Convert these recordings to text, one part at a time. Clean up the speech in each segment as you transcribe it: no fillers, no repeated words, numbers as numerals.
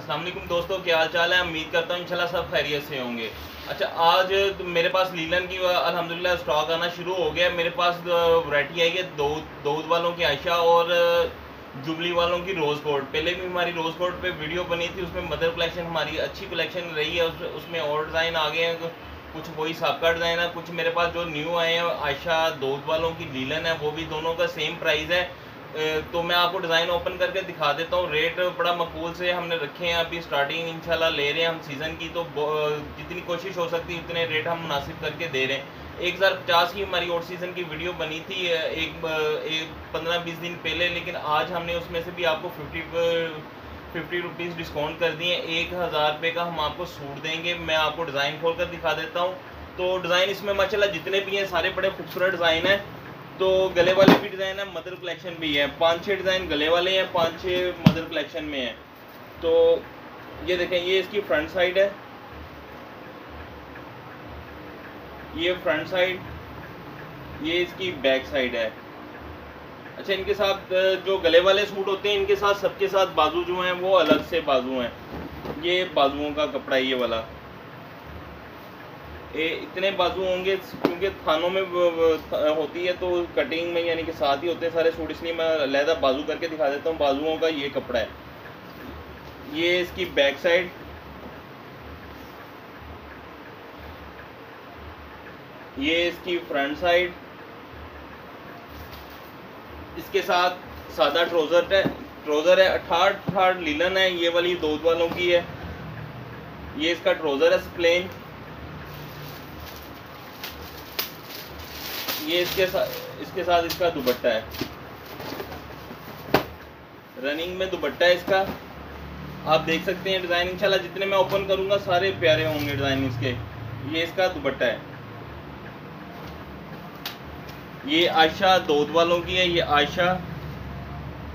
अस्सलाम वालेकुम दोस्तों, क्या हाल चाल है। उम्मीद करता हूँ इंशाल्लाह सब खैरियत से होंगे। अच्छा, आज तो मेरे पास लीलन की अल्हम्दुलिल्लाह स्टॉक आना शुरू हो गया। मेरे पास वैरायटी आई है दाऊद वालों की आयशा और जुबली वालों की रोज़ गोल्ड। पहले भी हमारी रोज़ गोल्ड पे वीडियो बनी थी, उसमें मदर कलेक्शन हमारी अच्छी कलेक्शन रही है। उसमें और डिज़ाइन आ गए हैं, कुछ वही सबका डिज़ाइन है। कुछ मेरे पास जो न्यू आए हैं आयशा दाऊद वालों की लीलन है, वो भी दोनों का सेम प्राइस है। तो मैं आपको डिज़ाइन ओपन करके दिखा देता हूँ। रेट बड़ा मकबूल से हमने रखे हैं, अभी स्टार्टिंग इंशाल्लाह ले रहे हैं हम सीज़न की, तो जितनी कोशिश हो सकती है उतने रेट हम मुनासिब करके दे रहे हैं। 1050 की हमारी और सीज़न की वीडियो बनी थी एक 15-20 दिन पहले, लेकिन आज हमने उसमें से भी आपको 50 रुपीज़ डिस्काउंट कर दिए। 1000 रुपये का हम आपको सूट देंगे। मैं आपको डिज़ाइन खोल कर दिखा देता हूँ। तो डिज़ाइन इसमें माशाल्लाह जितने भी हैं सारे बड़े खूबसूरत डिज़ाइन हैं। तो गले वाले भी डिज़ाइन है, मदर कलेक्शन भी है। 5-6 डिज़ाइन गले वाले हैं, 5-6 मदर कलेक्शन में है। तो ये देखें, ये इसकी फ्रंट साइड है, ये फ्रंट साइड, ये इसकी बैक साइड है। अच्छा, इनके साथ जो गले वाले सूट होते हैं इनके साथ सबके साथ बाजू जो हैं वो अलग से बाजू हैं। ये बाजुओं का कपड़ा है, ये वाला इतने बाजू होंगे क्योंकि थानों में होती है तो कटिंग में यानी कि साथ ही होते हैं सारे सूट, इसलिए मैं अलहदा बाजू करके दिखा देता हूँ। बाजुओं का ये कपड़ा है, ये इसकी बैक साइड, ये इसकी फ्रंट साइड। इसके साथ सादा ट्रोज़र है 68 लीलन है, ये वाली दाऊद वालों की है। ये इसका ट्रोज़र है प्लेन। ये इसके साथ इसका दुपट्टा है, रनिंग में दुपट्टा है इसका। आप देख सकते हैं डिज़ाइन इंशाल्लाह जितने मैं ओपन करूंगा सारे प्यारे होंगे डिज़ाइन इसके। ये इसका दुपट्टा है, ये आयशा दाऊद वालों की है। ये आयशा,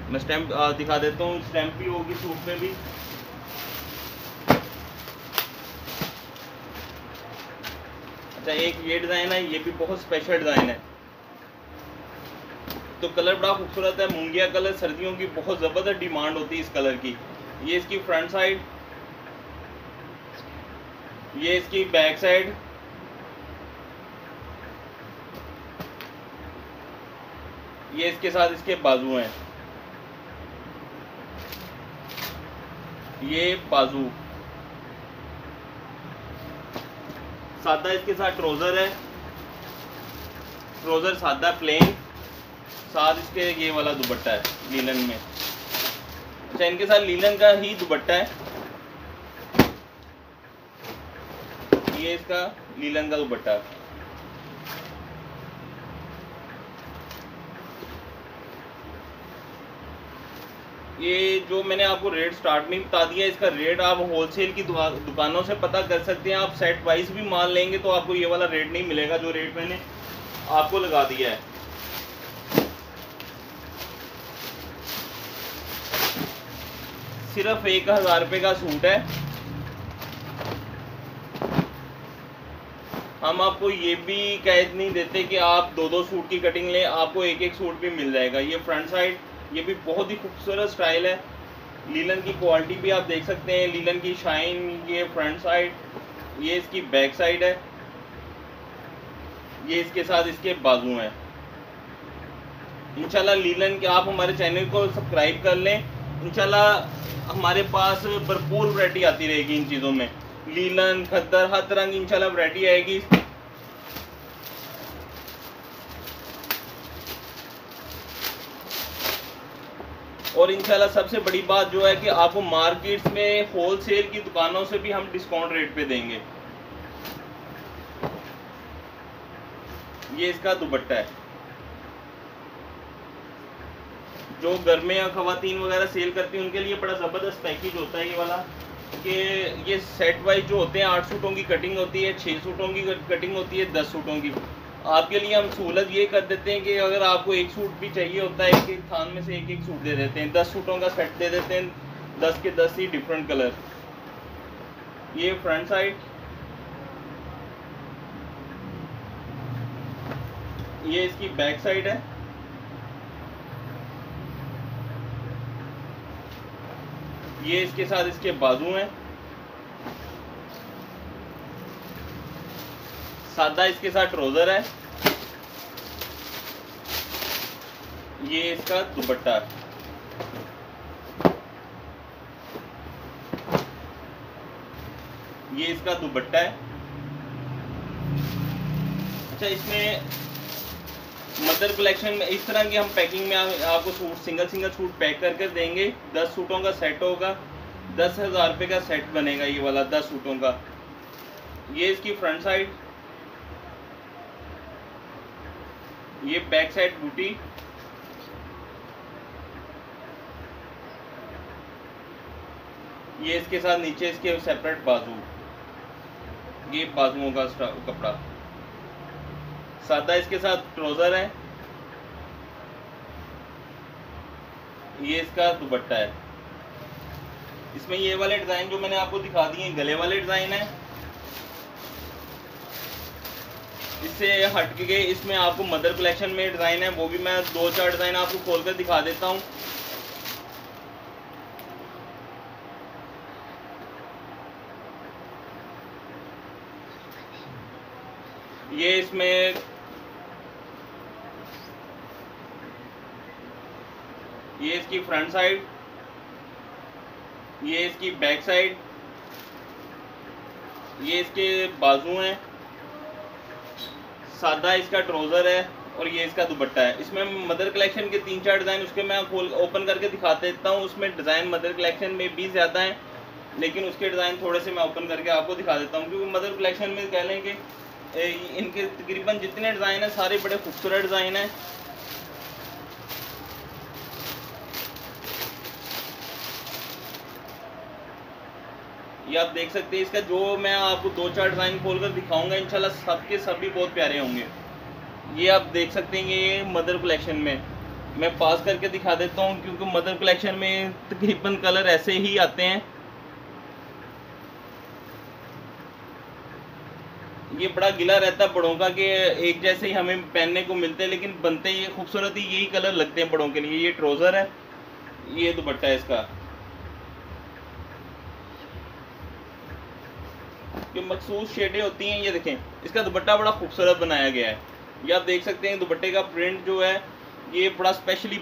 मैं स्टैम्प दिखा देता हूँ, स्टैम्प भी होगी सूट में भी। अच्छा, एक ये डिज़ाइन है, ये भी बहुत स्पेशल डिज़ाइन है। तो कलर बड़ा खूबसूरत है, मूंगिया कलर। सर्दियों की बहुत ज़बरदस्त डिमांड होती है इस कलर की। ये इसकी फ्रंट साइड, ये इसकी बैक साइड, ये इसके साथ इसके बाजू हैं, ये बाजू। सादा इसके साथ ट्रोज़र है, ट्रोज़र सादा प्लेन, साथ इसके ये वाला दुपट्टा है लीलन में। अच्छा, इनके साथ लीलन का ही दुपट्टा है, ये इसका लीलन का दुपट्टा। ये जो मैंने आपको रेट स्टार्ट में बता दिया, इसका रेट आप होलसेल की दुकानों से पता कर सकते हैं। आप सेट वाइज भी माल लेंगे तो आपको ये वाला रेट नहीं मिलेगा जो रेट मैंने आपको लगा दिया है। सिर्फ 1000 रुपये का सूट है। हम आपको ये भी कैद नहीं देते कि आप 2-2 सूट की कटिंग लें, आपको एक एक सूट भी मिल जाएगा। ये फ्रंट साइड, ये भी बहुत ही खूबसूरत स्टाइल है। लीलन की क्वालिटी भी आप देख सकते हैं, लीलन की शाइन। ये फ्रंट साइड, ये इसकी बैक साइड है, ये इसके साथ इसके बाजू हैं। इंशाल्लाह लीलन के आप हमारे चैनल को सब्सक्राइब कर लें। इंशाल्लाह हमारे पास भरपूर वैरायटी आती रहेगी इन चीज़ों में। लीलन, खद्दर, हर तरह की इंशाल्लाह वैरायटी आएगी। और इंशाल्लाह सबसे बड़ी बात जो है कि आपको मार्केट्स में होलसेल की दुकानों से भी हम डिस्काउंट रेट पे देंगे। ये इसका दुपट्टा है। जो घर में या खवातीन वगैरह सेल करती हैं उनके लिए बड़ा ज़बरदस्त पैकेज होता है ये वाला, कि ये सेट वाइज जो होते हैं 8 सूटों की कटिंग होती है, 6 सूटों की कटिंग होती है, 10 सूटों की। आपके लिए हम सहूलत ये कर देते हैं कि अगर आपको एक सूट भी चाहिए होता है, एक एक थान में से एक एक सूट दे देते हैं। 10 सूटों का सेट दे देते हैं, 10 के 10 ही डिफरेंट कलर। ये फ्रंट साइड, ये इसकी बैक साइड है, ये इसके साथ इसके बाजू हैं, सादा इसके साथ ट्राउजर है, ये इसका दुपट्टा है। ये इसका दुपट्टा है। अच्छा, इसमें मदर कलेक्शन में इस तरह की हम पैकिंग में आपको सूट सिंगल सूट पैक करके देंगे। 10 सूटों का सेट होगा, 10,000 रुपये का सेट बनेगा ये वाला 10 सूटों का। ये इसकी फ्रंट साइड, ये बैक साइड बूटी, ये इसके साथ नीचे इसके सेपरेट बाजू, ये बाजुओं का कपड़ा, सादा इसके साथ ट्राउजर है, ये इसका दुपट्टा है। इसमें ये वाले डिजाइन जो मैंने आपको दिखा दिए गले वाले डिजाइन है। इससे हट के इसमें आपको मदर कलेक्शन में डिजाइन है, वो भी मैं 2-4 डिजाइन आपको खोलकर दिखा देता हूँ। ये इसमें ये इसकी फ्रंट साइड, ये इसकी बैक साइड, ये इसके बाजू हैं, सादा इसका ट्राउजर है और ये इसका दुपट्टा है। इसमें मदर कलेक्शन के 3-4 डिज़ाइन उसके मैं ओपन करके दिखा देता हूँ। उसमें डिज़ाइन मदर कलेक्शन में भी ज़्यादा है, लेकिन उसके डिज़ाइन थोड़े से मैं ओपन करके आपको दिखा देता हूँ, क्योंकि मदर कलेक्शन में कह लें कि इनके तकरीबन जितने डिज़ाइन हैं सारे बड़े खूबसूरत डिज़ाइन हैं। ये आप देख सकते हैं। इसका जो मैं आपको 2-4 डिज़ाइन खोलकर दिखाऊंगा इंशाल्लाह सबके सभी बहुत प्यारे होंगे। ये आप देख सकते हैं, ये मदर कलेक्शन में मैं पास करके दिखा देता हूँ, क्योंकि मदर कलेक्शन में तकरीबन कलर ऐसे ही आते हैं। ये बड़ा गिला रहता है बड़ों का कि एक जैसे ही हमें पहनने को मिलते हैं, लेकिन बनते ये खूबसूरत ही यही कलर लगते हैं बड़ों के लिए। ये ट्राउजर है, ये दुपट्टा है इसका। जो मखसूस शेडें होती हैं, ये देखें इसका दुपट्टा बड़ा खूबसूरत बनाया गया है। ये आप देख सकते हैं दुपट्टे का प्रिंट जो है ये बड़ा स्पेशली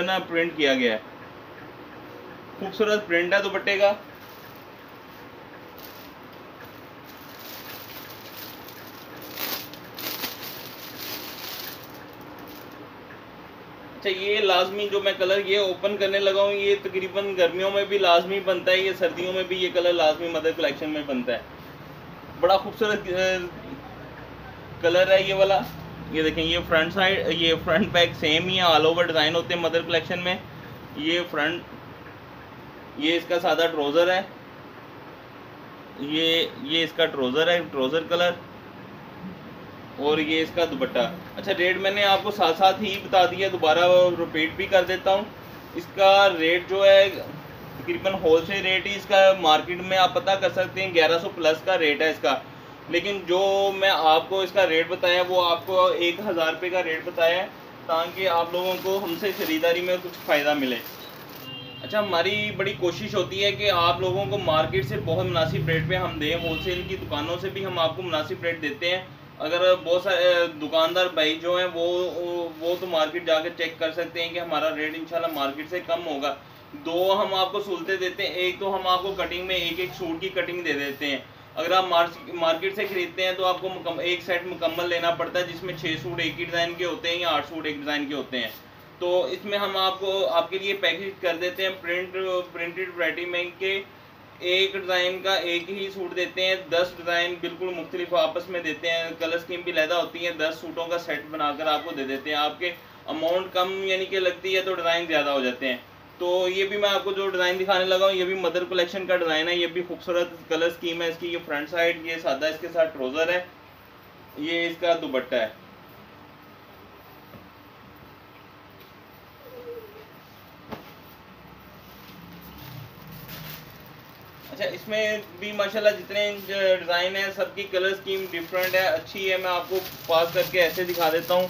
ना प्रिंट किया गया है, खूबसूरत प्रिंट है दुपट्टे का। अच्छा, ये लाजमी जो मैं कलर ये ओपन करने लगा हूँ, ये तकरीबन गर्मियों में भी लाजमी बनता है, ये सर्दियों में भी ये कलर लाजमी मदर कलेक्शन में बनता है। बड़ा खूबसूरत कलर है ये वाला। ये देखें, ये फ्रंट साइड, ये फ्रंट बैक सेम ही है, ऑल ओवर डिज़ाइन होते हैं मदर कलेक्शन में। ये फ्रंट, ये इसका सादा ट्राउज़र है, ये इसका ट्राउज़र है, ट्राउज़र कलर, और ये इसका दुपट्टा। अच्छा, रेट मैंने आपको साथ साथ ही बता दिया, दोबारा रिपीट भी कर देता हूँ। इसका रेट जो है तकरीबन होलसेल रेट ही इसका मार्केट में आप पता कर सकते हैं 1100 प्लस का रेट है इसका, लेकिन जो मैं आपको इसका रेट बताया वो आपको 1000 रुपये का रेट बताया है, ताकि आप लोगों को हमसे ख़रीदारी में कुछ फ़ायदा मिले। अच्छा, हमारी बड़ी कोशिश होती है कि आप लोगों को मार्केट से बहुत मुनासिब रेट पे हम दें। होलसेल की दुकानों से भी हम आपको मुनासिब रेट देते हैं। अगर बहुत सारे दुकानदार भाई जो हैं वो तो मार्केट जाकर चेक कर सकते हैं कि हमारा रेट इंशाल्लाह मार्केट से कम होगा। दो हम आपको सहूलतें देते हैं, एक तो हम आपको कटिंग में एक सूट की कटिंग दे देते हैं। अगर आप मार्केट से खरीदते हैं तो आपको एक सेट मुकम्मल लेना पड़ता है, जिसमें 6 सूट एक ही डिज़ाइन के होते हैं या 8 सूट एक डिज़ाइन के होते हैं। तो इसमें हम आपके लिए पैकेज कर देते हैं प्रिंटेड वैरायटी में के एक डिज़ाइन का एक ही सूट देते हैं, 10 डिज़ाइन बिल्कुल मुख्तलिफ आपस में देते हैं, कलर स्कीम भी लैदा होती है, 10 सूटों का सेट बनाकर आपको दे देते हैं। आपके अमाउंट कम यानी कि लगती है तो डिज़ाइन ज़्यादा हो जाते हैं। तो ये भी मैं आपको जो डिज़ाइन दिखाने लगा हूँ ये भी मदर कलेक्शन का डिज़ाइन है, ये भी खूबसूरत कलर स्कीम है इसकी। ये फ्रंट साइड, ये सादा इसके साथ ट्राउज़र है, ये इसका दुपट्टा है। अच्छा, इसमें भी माशाल्लाह जितने डिज़ाइन है सबकी कलर स्कीम डिफरेंट है, अच्छी है। मैं आपको पास करके ऐसे दिखा देता हूँ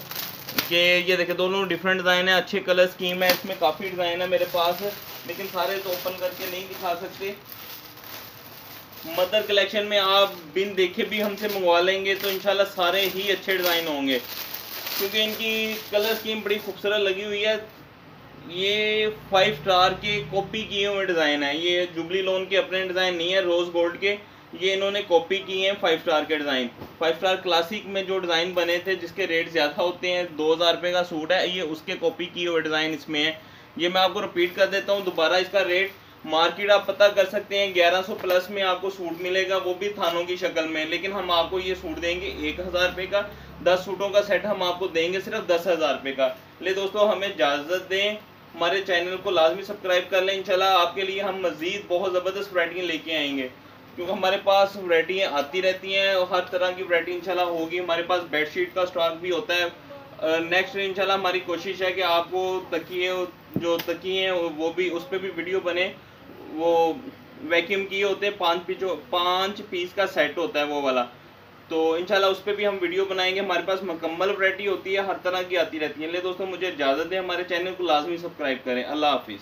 कि ये देखिए दोनों डिफरेंट डिज़ाइन है, अच्छे कलर स्कीम है। इसमें काफ़ी डिज़ाइन है मेरे पास। लेकिन सारे तो ओपन करके नहीं दिखा सकते। मदर कलेक्शन में आप बिन देखे भी हमसे मंगवा लेंगे तो इंशाल्लाह सारे ही अच्छे डिज़ाइन होंगे, क्योंकि इनकी कलर स्कीम बड़ी खूबसूरत लगी हुई है। ये 5 स्टार के कॉपी किए हुए डिज़ाइन है, ये जुबली लोन के अपने डिज़ाइन नहीं है, रोज़ गोल्ड के ये इन्होंने कॉपी किए हैं 5 स्टार के डिज़ाइन। 5 स्टार क्लासिक में जो डिज़ाइन बने थे जिसके रेट ज़्यादा होते हैं, 2000 रुपये का सूट है, ये उसके कॉपी किए हुए डिज़ाइन इसमें है। ये मैं आपको रिपीट कर देता हूँ दोबारा, इसका रेट मार्केट आप पता कर सकते हैं 1100 प्लस में आपको सूट मिलेगा, वो भी थानों की शक्ल में, लेकिन हम आपको ये सूट देंगे 1000 रुपये का। 10 सूटों का सेट हम आपको देंगे सिर्फ 10,000 रुपये का। ले दोस्तों हमें इजाज़त दें, हमारे चैनल को लाजमी सब्सक्राइब कर लें। इंशाल्लाह आपके लिए हम मज़ीद बहुत ज़बरदस्त वैरायटियाँ लेके आएंगे, क्योंकि हमारे पास वैरायटियाँ आती रहती हैं और हर तरह की वैरायटी इंशाल्लाह होगी। हमारे पास बेडशीट का स्टॉक भी होता है। नेक्स्ट इंशाल्लाह हमारी कोशिश है कि आपको तकिए, जो तकिए हैं वो भी, उस पर भी वीडियो बने। वो वैक्यूम किए होते हैं, 5 पीस का सेट होता है वो वाला, तो इंशाल्लाह उस पर भी हम वीडियो बनाएंगे। हमारे पास मुकम्मल वैरायटी होती है, हर तरह की आती रहती है। ले दोस्तों मुझे इजाज़त दें, हमारे चैनल को लाजमी सब्सक्राइब करें। अल्लाह हाफिज़।